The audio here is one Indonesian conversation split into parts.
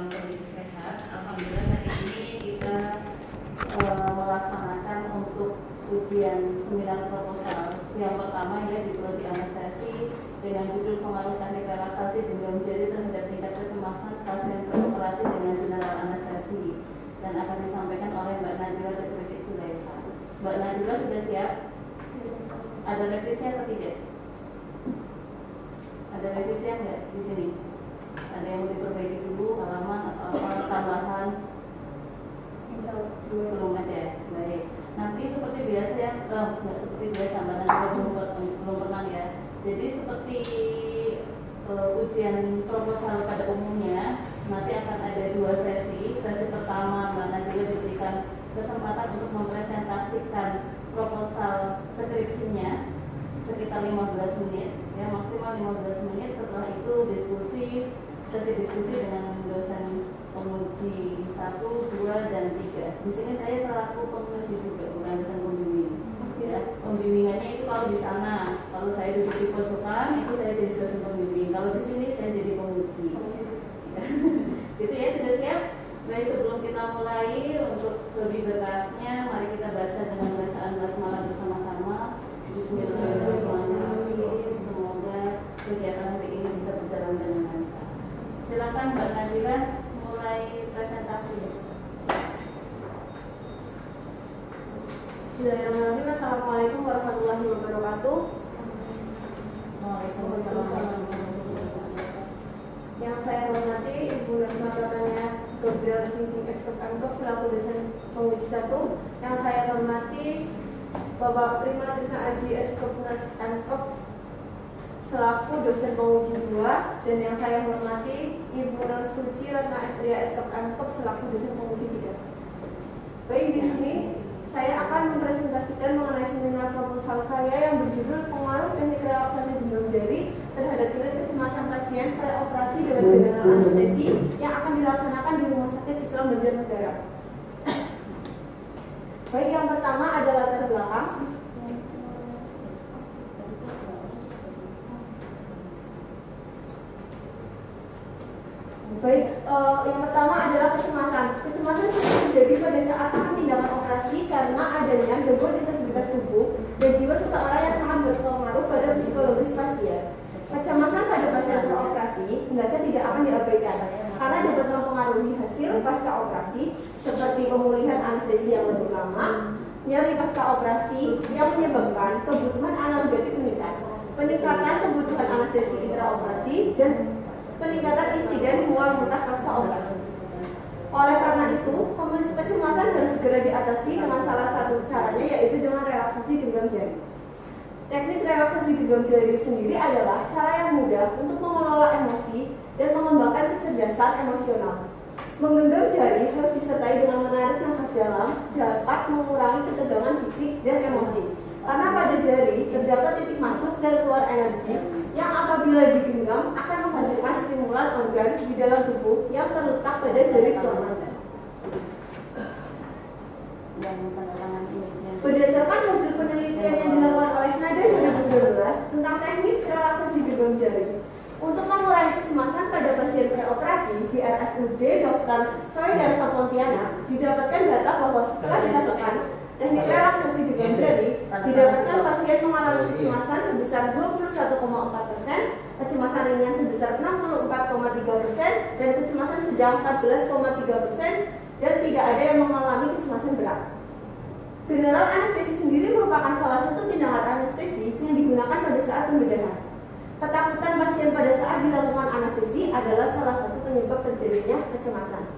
dalam kondisi sehat. Alhamdulillah hari ini kita melaksanakan untuk ujian seminar proposal yang pertama ya di prodi anestesi dengan judul pengaruh teknik relaksasi genggam jari terhadap tingkat kecemasan pasien beroperasi dengan general anestesi, dan akan disampaikan oleh Mbak Nadira Tetrikik Sulaiman. Mbak Nadira sudah siap? Ada revisi atau tidak? Ada revisi enggak di sini? Ada yang mau diperbaiki dulu, halaman atau apa, tambahan? Belum ada. Baik. Nanti seperti biasa ya, enggak seperti biasa, Mbak Nadira belum pernah ya. Jadi seperti ujian proposal pada umumnya, nanti akan ada 2 sesi. Sesi pertama Mbak Nadira diberikan kesempatan untuk mempresentasikan proposal skripsinya sekitar 15 menit ya, maksimal 15 menit. Setelah itu sesi diskusi dengan dosen penguji 1, 2, dan 3. Di sini saya selaku penguji juga, bukan dosen pembimbing ya. Pembimbingannya itu kalau di sana, kalau saya duduk di pojokan itu saya jadi dosen pembimbing, kalau di sini saya jadi penguji gitu ya. Sudah siap? Baik, sebelum kita mulai, untuk lebih berkahnya mari kita baca dengan bacaan basmalah bersama-sama. Bismillahirrahmanirrahim. Semoga kegiatan hari ini bisa berjalan dengan lancar. Silakan Mbak Nadira mulai presentasi. Bismillahirrahmanirrahim. Assalamualaikum warahmatullahi wabarakatuh. Waalaikumsalam. Yang saya hormati Ibu Nasmatanya Gabriel Cincin Eskop Angkop selaku dosen penguji 1. Yang saya hormati Bapak Prima Tisna Aji Eskop Angkop selaku dosen penguji 2. Dan yang saya hormati Ibu Nur Suci Ratna Estria Eskop Angkop selaku dosen penguji 3. Baik, di sini saya akan mempresentasikan mengenai seminar proposal saya yang berjudul pengaruh teknik relaksasi genggam jari terhadap tingkat kecemasan pasien preoperasi dengan general anestesi yang akan dilaksanakan di Rumah Sakit Islam Banjarnegara. Baik, yang pertama adalah latar belakang. Baik, yang pertama adalah kecemasan. Kecemasan terjadi pada saat akan tindakan operasi karena adanya gangguan integritas tubuh dan jiwa seseorang yang sangat berpengaruh pada psikologis pasien. Kecemasan pada pasien preoperasi hendaknya tidak akan diabaikan karena dapat mempengaruhi hasil pasca operasi seperti pemulihan anestesi yang lebih lama, nyeri pasca operasi yang menyebabkan kebutuhan analgetik meningkat, peningkatan kebutuhan anestesi intraoperasi, dan peningkatan insiden mual muntah pasca operasi. Oleh karena itu, kecemasan harus segera diatasi dengan salah satu caranya, yaitu dengan relaksasi genggam jari. Teknik relaksasi genggam jari sendiri adalah cara yang mudah untuk mengelola emosi dan mengembangkan kecerdasan emosional. Menggenggam jari harus disertai dengan menarik nafas dalam, dapat mengurangi ketegangan fisik dan emosi. Karena pada jari terdapat titik masuk dan keluar energi yang apabila digenggam akan menghasilkan stimulan organ di dalam tubuh yang terletak pada jari kelemahan. Berdasarkan hasil penelitian yang dilakukan oleh NADA 2019 tentang teknik relaksasi genggam jari untuk mengurangi kecemasan pada pasien preoperasi di RSUD Dr. Soedarso Pontianak, didapatkan data bahwa setelah dilakukan teknik relaksasi genggam jari, didapatkan pasien mengalami kecemasan sebesar 21,4%, kecemasan ringan sebesar 64,3%, dan kecemasan sedang 14,3%, dan tidak ada yang mengalami kecemasan berat. General anestesi sendiri merupakan salah satu tindakan anestesi yang digunakan pada saat pembedahan. Ketakutan pasien pada saat dilakukan anestesi adalah salah satu penyebab terjadinya kecemasan.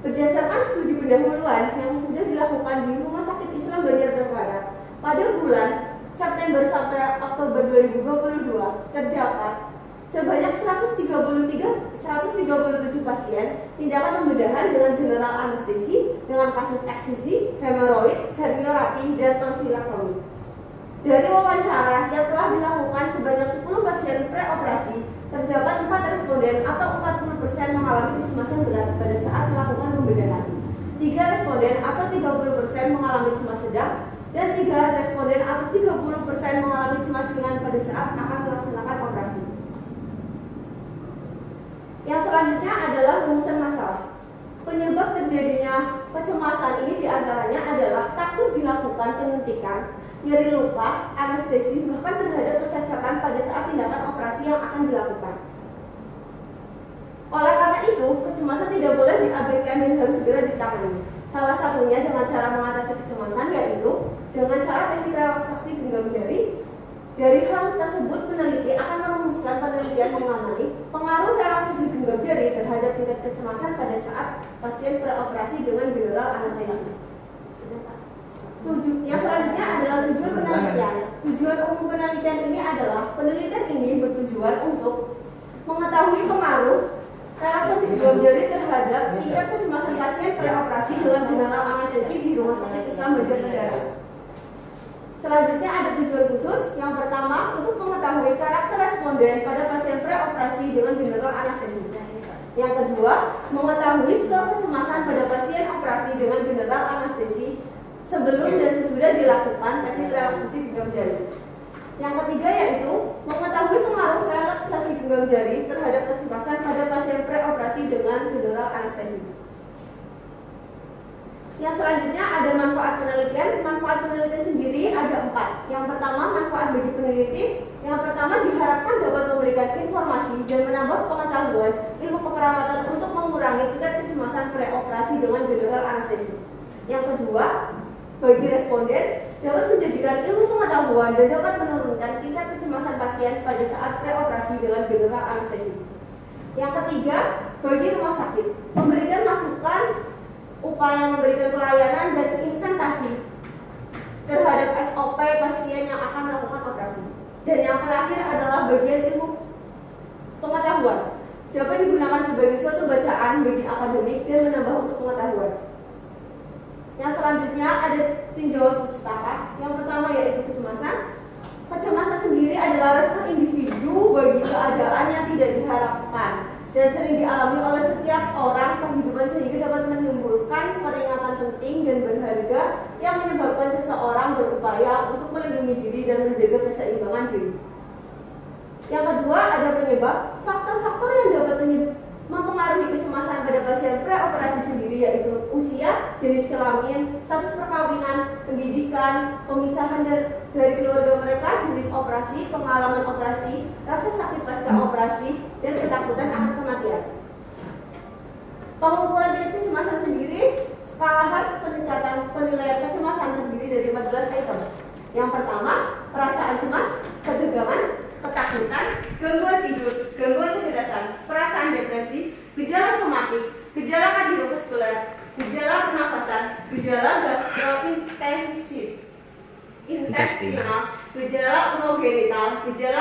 Berdasarkan studi pendahuluan yang sudah dilakukan di Rumah Sakit Islam Banjarnegara pada bulan September sampai Oktober 2022, terdapat sebanyak 137 pasien tindakan pembedahan dengan general anestesi dengan kasus eksisi, hemoroid, herniorrhapy, dan tonsilektomi. Dari wawancara yang telah dilakukan sebanyak 10 pasien preoperasi, terdapat 4 responden atau 40% mengalami kecemasan berat pada saat melakukan pembedahan, 3 responden atau 30% mengalami cemas sedang, dan 3 responden atau 30% mengalami cemas ringan pada saat akan melaksanakan operasi. Yang selanjutnya adalah adalah rumusan masalah. Penyebab terjadinya kecemasan ini diantaranya adalah takut dilakukan penyuntikan, nyeri luka, anestesi, bahkan terhadap kecacatan pada saat tindakan operasi yang akan dilakukan. Oleh karena itu, kecemasan tidak boleh diabaikan dan harus segera ditangani. Salah satunya dengan cara mengatasi kecemasan yaitu dengan cara teknik relaksasi genggam jari. Dari hal tersebut, peneliti akan merumuskan penelitian mengenai pengaruh relaksasi genggam jari terhadap tingkat kecemasan pada saat pasien preoperasi dengan general anestesi. Yang selanjutnya adalah tujuan penelitian. Tujuan umum penelitian ini adalah penelitian ini bertujuan untuk mengetahui pengaruh relaksasi genggam jari terhadap tingkat kecemasan pasien preoperasi dengan general anestesi di Rumah Sakit Islam Banjarnegara. Selanjutnya ada tujuan khusus. Yang pertama, untuk mengetahui karakter responden pada pasien preoperasi dengan general anestesi. Yang kedua, mengetahui skor kecemasan pada pasien operasi dengan general anestesi sebelum dan sesudah dilakukan teknik relaksasi genggam jari. Yang ketiga yaitu mengetahui pengaruh relaksasi genggam jari terhadap kecemasan pada pasien preoperasi dengan general anestesi. Yang selanjutnya ada manfaat penelitian. Manfaat penelitian sendiri ada 4. Yang pertama, manfaat bagi peneliti. Yang pertama, diharapkan dapat memberikan informasi dan menambah pengetahuan ilmu keperawatan untuk mengurangi tingkat kecemasan preoperasi dengan general anestesi. Yang kedua, bagi responden dapat menjadikan ilmu pengetahuan dan dapat menurunkan tingkat kecemasan pasien pada saat preoperasi dengan general anestesi. Yang ketiga, bagi rumah sakit memberikan masukan upaya memberikan pelayanan dan inventasi terhadap SOP pasien yang akan melakukan operasi. Dan yang terakhir adalah bagian ilmu pengetahuan dapat digunakan sebagai suatu bacaan bagi akademik dan menambah untuk pengetahuan. Yang selanjutnya ada tinjauan pustaka. Yang pertama yaitu kecemasan. Kecemasan sendiri adalah respon individu bagi keadaan yang tidak diharapkan dan sering dialami oleh setiap orang kehidupan sehingga dapat menimbulkan peringatan penting dan berharga yang menyebabkan seseorang berupaya untuk melindungi diri dan menjaga keseimbangan diri. Yang kedua ada penyebab. Faktor-faktor yang dapat mempengaruhi kecemasan pada pasien preoperasi sendiri yaitu usia, jenis kelamin, status perkawinan, pendidikan, pemisahan dari keluarga mereka, jenis operasi, pengalaman operasi, rasa sakit pasca operasi, dan ketakutan akan kematian. Pengukuran tingkat kecemasan sendiri, skala peningkatan penilaian kecemasan terdiri dari 14 item. Yang pertama, perasaan cemas, ketegangan, ketakutan, gangguan tidur, gangguan kecerdasan, perasaan depresi, gejala somatik, gejala kardiovaskular, gejala pernafasan, gejala gastrointestinal, gejala urogenital, gejala